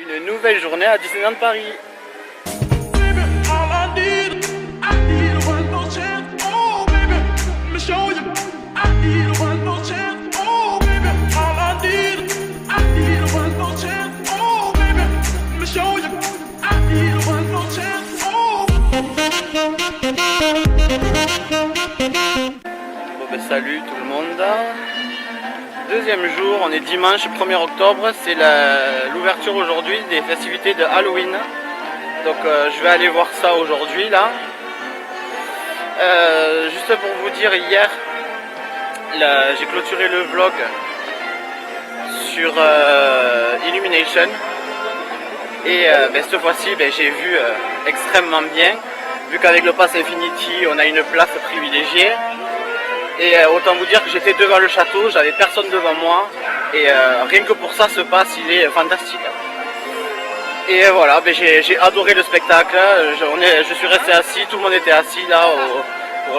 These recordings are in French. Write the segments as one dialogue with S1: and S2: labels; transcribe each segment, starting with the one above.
S1: Une nouvelle journée à Disneyland Paris. Bon ben salut tout le monde. Deuxième jour, on est dimanche 1er octobre, c'est l'ouverture aujourd'hui des festivités de Halloween. Donc je vais aller voir ça aujourd'hui là. Juste pour vous dire, hier j'ai clôturé le vlog sur Illumination. Et cette fois-ci j'ai vu extrêmement bien, vu qu'avec le Pass Infinity on a une place privilégiée. Et autant vous dire que j'étais devant le château, j'avais personne devant moi. Et rien que pour ça, ce pass il est fantastique. Et voilà, j'ai adoré le spectacle. Je suis resté assis, tout le monde était assis là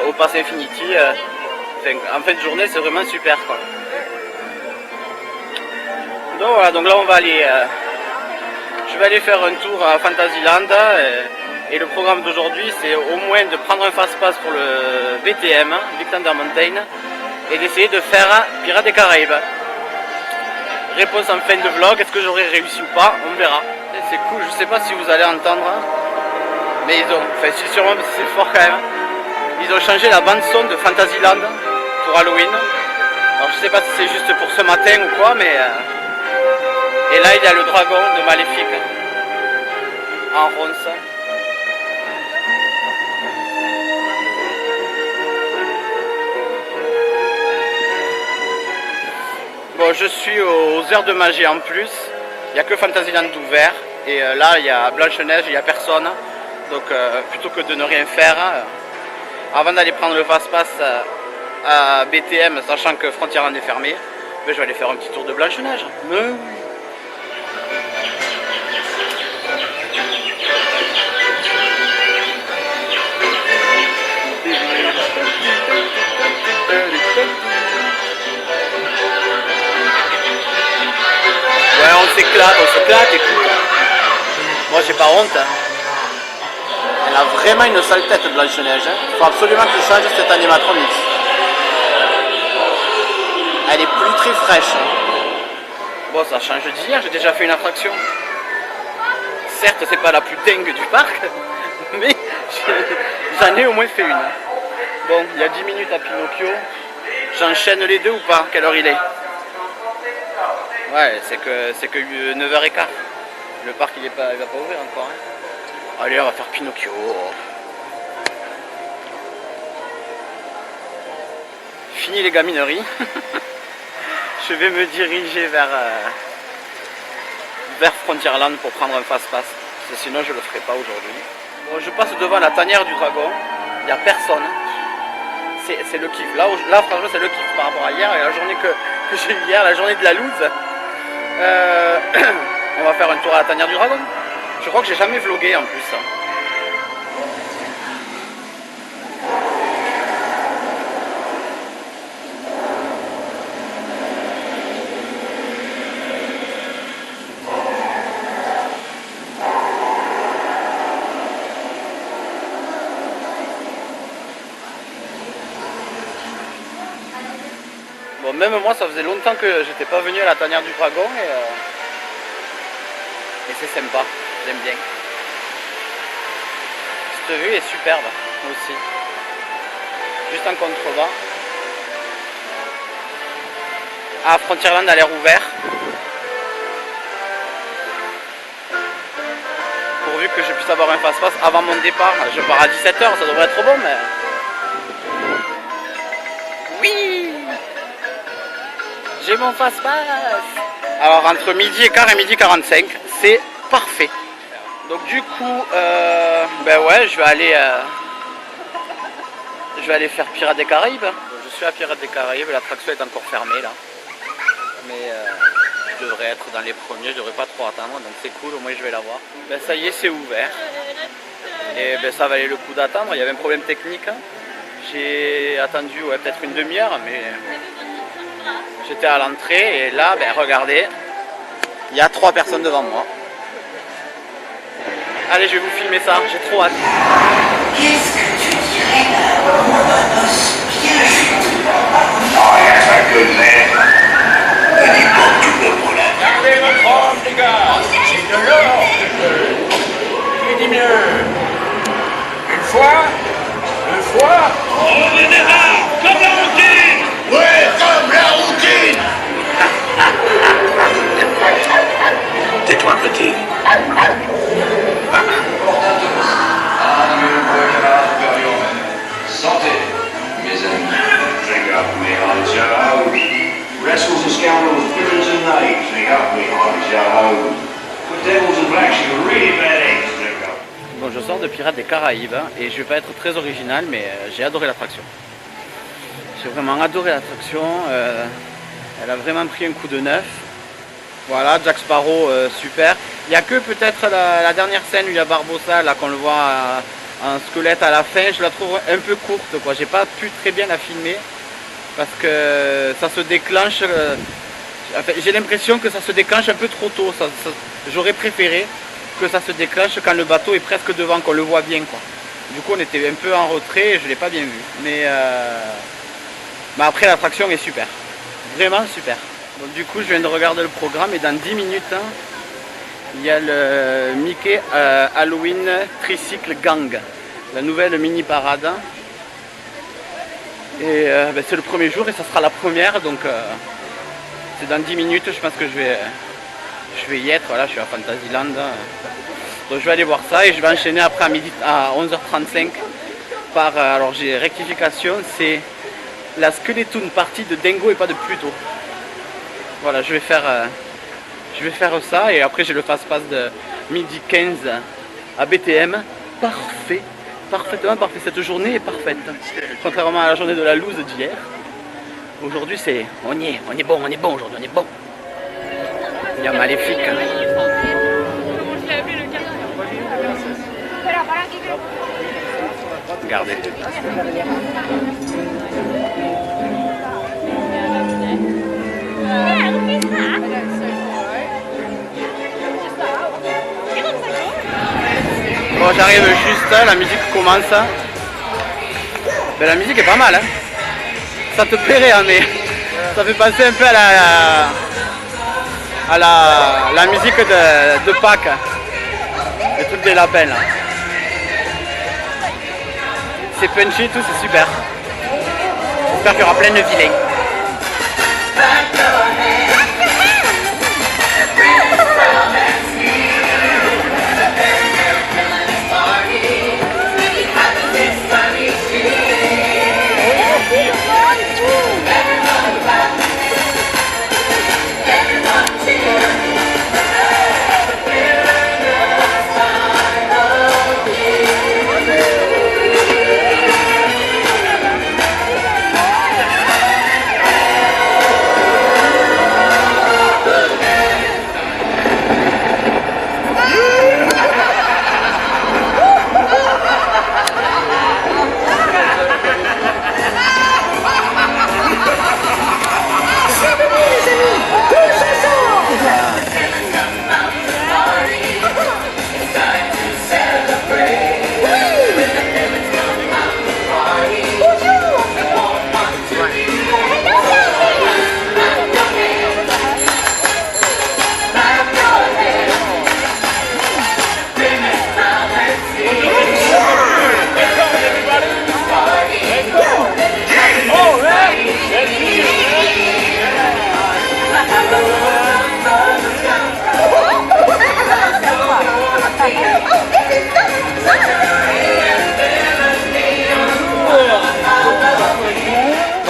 S1: au Pass Infinity. En fin de journée c'est vraiment super quoi. Donc voilà, donc là on va aller... je vais aller faire un tour à Fantasyland et le programme d'aujourd'hui c'est au moins de prendre un fast-pass pour le BTM, Big Thunder Mountain, et d'essayer de faire Pirates des Caraïbes. Réponse en fin de vlog, est-ce que j'aurai réussi ou pas, on verra. C'est cool, je sais pas si vous allez entendre, mais si sûrement parce que c'est fort quand même, ils ont changé la bande son de Fantasyland pour Halloween. Alors je sais pas si c'est juste pour ce matin ou quoi, mais... Et là il y a le dragon de Maléfique en ronce. Bon, je suis aux heures de magie en plus. Il n'y a que Fantasyland ouvert. Et là il y a Blanche-Neige, il n'y a personne. Donc plutôt que de ne rien faire, avant d'aller prendre le fast-pass à BTM, sachant que Frontierland est fermé, je vais aller faire un petit tour de Blanche-Neige. Ouais, on s'éclate, écoute. Moi j'ai pas honte. Elle a vraiment une sale tête Blanche-Neige. Faut absolument que je change cette animatronique. Elle est plus très fraîche. Bon, ça change d'hier, j'ai déjà fait une attraction. Certes, c'est pas la plus dingue du parc, mais j'en ai au moins fait une. Bon, il y a 10 minutes à Pinocchio. J'enchaîne les deux ou pas? Quelle heure il est? Ouais, c'est que 9h15. Le parc il va pas ouvrir encore. Hein. Allez, on va faire Pinocchio. Fini les gamineries. Je vais me diriger vers Frontierland pour prendre un fast-pass. Sinon je le ferai pas aujourd'hui. Bon, je passe devant la tanière du dragon. Il n'y a personne. C'est le kiff. Là franchement c'est le kiff par rapport à hier et la journée que j'ai eu hier, la journée de la loose. On va faire un tour à la tanière du dragon. Je crois que j'ai jamais vlogué en plus. Bon, même moi ça faisait longtemps que j'étais pas venu à la tanière du dragon et c'est sympa, j'aime bien. Cette vue est superbe aussi. Juste en contrebas. Ah, Frontierland a l'air ouvert. Pourvu que je puisse avoir un fast-pass avant mon départ. Je pars à 17h, ça devrait être bon mais... Oui! J'ai mon fast-pass. Alors entre midi et quart et midi 45, c'est parfait. Donc du coup, ouais, je vais aller faire Pirates des Caraïbes. Je suis à Pirates des Caraïbes, l'attraction est encore fermée là. Mais je devrais être dans les premiers, je devrais pas trop attendre, donc c'est cool, au moins je vais la voir. Ça y est, c'est ouvert. Et ça valait le coup d'attendre, il y avait un problème technique. J'ai attendu peut-être une demi-heure, mais j'étais à l'entrée et là, regardez, il y a 3 personnes devant moi. Allez, je vais vous filmer ça, j'ai trop hâte.
S2: Qu'est-ce que tu dirais d'un monde de noces bien juteux?
S3: Oh, yes, a good man. Il est pas tout le monde.
S4: Gardez votre homme, les gars. C'est de l'or que je veux. Qui dit mieux? Une fois? Deux fois?
S3: On est des arts, comme la routine. Ouais, comme la routine. Tais-toi, petit.
S5: Santé, mes amis.
S3: Drink up, me on Joe.
S5: Rascals and scoundrels, villains and knaves.
S3: Drink up, me on Joe.
S5: Good devils and black sheep are really bad eggs.
S3: Drink up.
S1: Bon, je sors de Pirates des Caraïbes hein, et je vais pas être très original, mais j'ai adoré l'attraction. J'ai vraiment adoré l'attraction. Elle a vraiment pris un coup de neuf. Voilà, Jack Sparrow, super. Il n'y a que peut-être la dernière scène où il y a Barbossa, là qu'on le voit en squelette à la fin. Je la trouve un peu courte, quoi. J'ai pas pu très bien la filmer parce que ça se déclenche. Enfin, j'ai l'impression que ça se déclenche un peu trop tôt. J'aurais préféré que ça se déclenche quand le bateau est presque devant, qu'on le voit bien, quoi. Du coup, on était un peu en retrait et je l'ai pas bien vu. Mais après, l'attraction est super. Vraiment super. Donc, du coup, je viens de regarder le programme et dans 10 minutes, hein, il y a le Mickey Halloween Tricycle Gang, la nouvelle mini parade. Et c'est le premier jour et ça sera la première, donc c'est dans 10 minutes. Je pense que je vais y être. Voilà, je suis à Fantasyland. Donc je vais aller voir ça et je vais enchaîner après à 11h35 par. Alors j'ai rectification, c'est la Skeleton Party de Dingo et pas de Pluto. Voilà, je vais faire ça et après j'ai le fast-pass de midi 15 à BTM. Parfait, parfaitement parfait. Cette journée est parfaite. Contrairement à la journée de la loose d'hier. Aujourd'hui c'est. On y est bon aujourd'hui, on est bon. Il y a Maléfique. Regardez. Bon, j'arrive juste, la musique commence. Ben, la musique est pas mal, hein. Ça te plairait, hein, mais ça fait penser un peu à la musique de Pâques. Le truc des lapins, là. C'est punchy et tout, c'est super. J'espère qu'il y aura plein de vilains.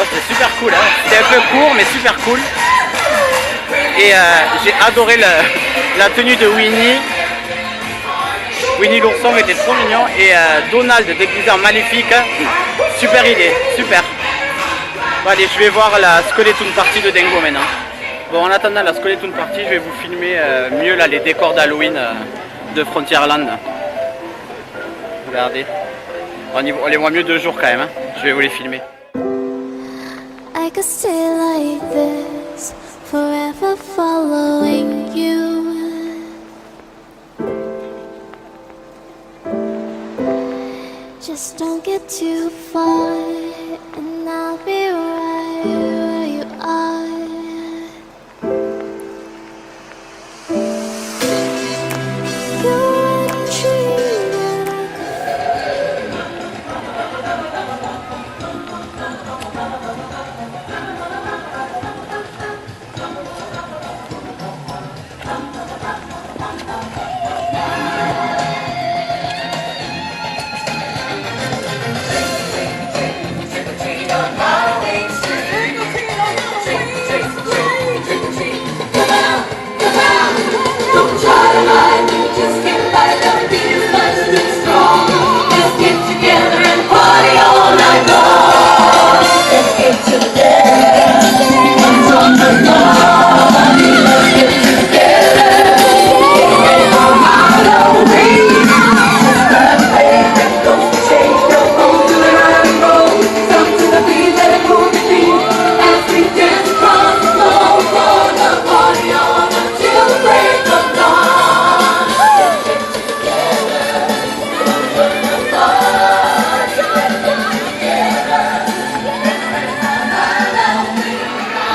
S1: C'était super cool, hein. C'était un peu court mais super cool. Et j'ai adoré la tenue de Winnie. Winnie l'ourson était trop mignon. Et Donald déguisé en Maléfique. Super idée, super. Bon, allez, je vais voir la Skeleton Party de Dingo maintenant. Bon, en attendant la Skeleton Party, je vais vous filmer mieux là, les décors d'Halloween de Frontierland. Regardez. On les voit mieux de jour quand même, hein. Je vais vous les filmer.
S6: I could stay like this, forever following you. Just don't get too far, and I'll be right where you are. You're a dream that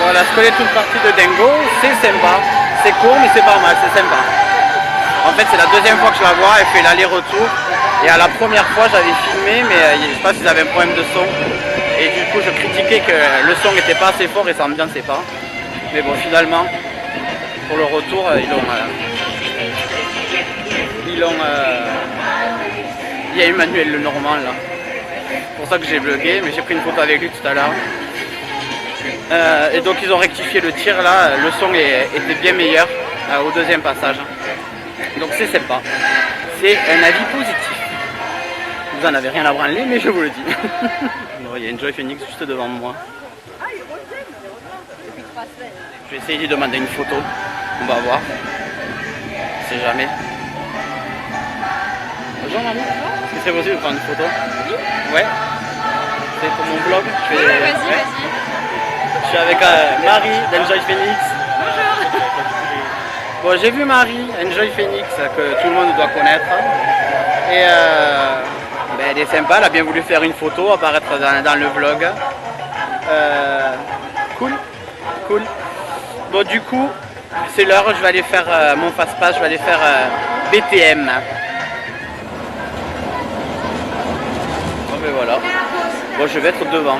S1: Voilà, je connais toute partie de Dingo, c'est sympa, c'est court mais c'est pas mal, c'est sympa. En fait c'est la deuxième fois que je la vois, elle fait l'aller-retour. Et à la première fois j'avais filmé mais je sais pas s'ils avaient un problème de son. Et du coup je critiquais que le son n'était pas assez fort et ça m'ambiançait pas. Mais bon finalement, pour le retour, il y a Emmanuel Lenormand là. C'est pour ça que j'ai vlogué, mais j'ai pris une photo avec lui tout à l'heure. Et donc ils ont rectifié le tir là, le son était bien meilleur au deuxième passage. Donc c'est sympa, c'est un avis positif. Vous en avez rien à branler mais je vous le dis. Il y a Enjoy Phoenix juste devant moi. Je vais essayer de lui demander une photo, on va voir. On sait jamais. Bonjour mamie, est-ce que c'est possible de prendre une photo? Ouais. C'est pour mon blog.
S7: Vas-y.
S1: Je suis avec Marie d'Enjoy Phoenix.
S7: Bonjour.
S1: Bon, j'ai vu Marie, Enjoy Phoenix, que tout le monde doit connaître. Et elle est sympa, elle a bien voulu faire une photo, apparaître dans le vlog. Cool. Bon, du coup, c'est l'heure, je vais aller faire mon fast-pass, je vais aller faire BTM. Bon, mais voilà. Bon, je vais être devant.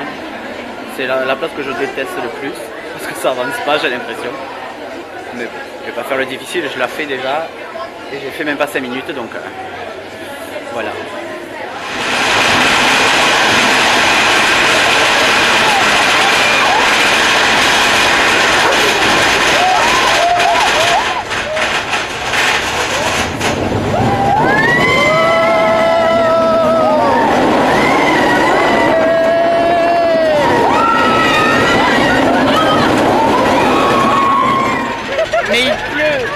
S1: C'est la place que je déteste le plus, parce que ça avance pas, j'ai l'impression. Mais bon, je vais pas faire le difficile, je l'ai fait déjà, et j'ai fait même pas 5 minutes, donc voilà. Mais il pleut.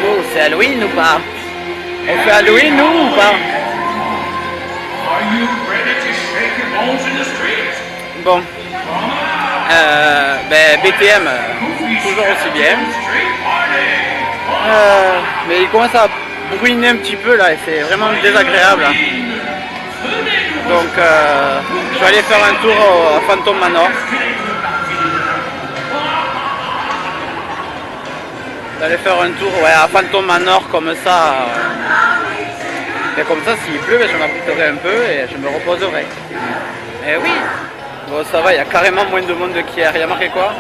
S1: Oh, c'est Halloween ou pas? On fait Halloween nous ou pas?
S3: Are you ready to shake your bones in the streets?
S1: Bon. BTM, toujours aussi bien.
S3: Street party!
S1: Mais il commence à bruiner un petit peu là et c'est vraiment désagréable. Donc je vais aller faire un tour à Phantom Manor. D'aller faire un tour à Phantom Manor comme ça. Et comme ça s'il pleut, je m'abriterai un peu et je me reposerai. Et oui. Bon ça va, il y a carrément moins de monde qu'hier. Il y a marqué quoi?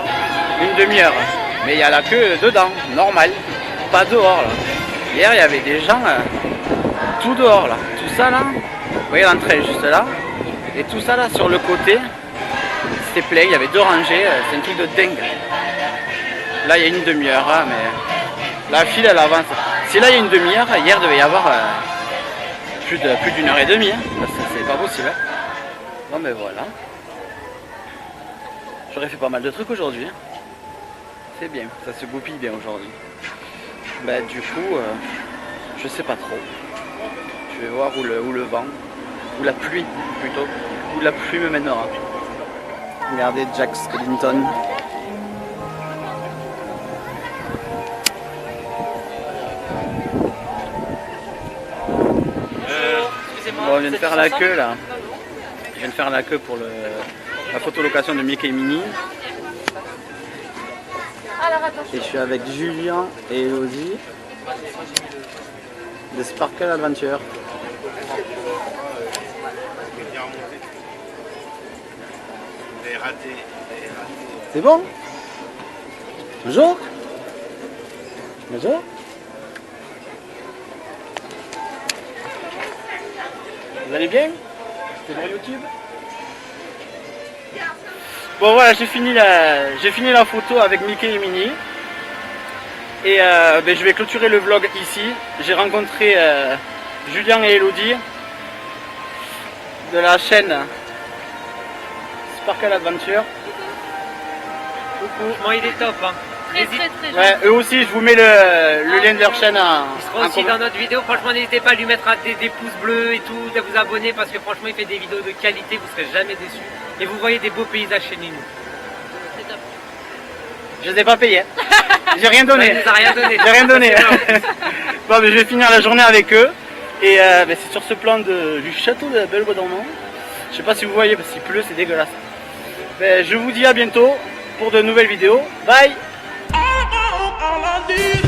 S1: Une demi-heure. Mais il y a la queue dedans, normal. Pas dehors là. Hier il y avait des gens tout dehors là. Tout ça là. Vous voyez l'entrée juste là. Et tout ça là sur le côté. C'était plein, il y avait 2 rangées. C'est un truc de dingue. Là il y a une demi-heure, hein, mais la file elle avance. Si là il y a une demi-heure, hier il devait y avoir plus d'une heure et demie. Hein. C'est pas possible. Hein. Non mais voilà. J'aurais fait pas mal de trucs aujourd'hui. C'est bien, ça se goupille bien aujourd'hui. Bah du coup, je sais pas trop. Je vais voir où le vent, ou la pluie plutôt, où la pluie me mènera. Regardez Jack Skellington. Bon, on vient de faire la queue là. Je viens de faire la queue pour la photolocation de Mickey et Minnie. Et je suis avec Julien et Elodie de Sparkle Adventure. C'est bon? Bonjour? Bonjour? Vous allez bien? C'est pour YouTube? Bon voilà, j'ai fini la photo avec Mickey et Minnie. Et ben, je vais clôturer le vlog ici. J'ai rencontré Julien et Elodie de la chaîne Sparkle Adventure. Coucou.
S7: Franchement, il est top. Hein.
S8: Très
S1: Ouais, eux aussi, je vous mets le lien de leur chaîne
S7: Il sera aussi dans notre vidéo. Franchement, n'hésitez pas à lui mettre des pouces bleus et tout, à vous abonner parce que franchement, il fait des vidéos de qualité, vous serez jamais déçus. Et vous voyez des beaux paysages chez nous.
S8: C'est top.
S1: Je les ai pas payés. J'ai rien donné.
S7: Ouais, il nous a rien donné.
S1: J'ai rien donné. Bon, mais je vais finir la journée avec eux. Et ben, c'est sur ce plan du château de la Belle-Bois-Dormant. Je sais pas si vous voyez parce qu'il pleut, c'est dégueulasse. Ben, je vous dis à bientôt pour de nouvelles vidéos. Bye.
S3: All I need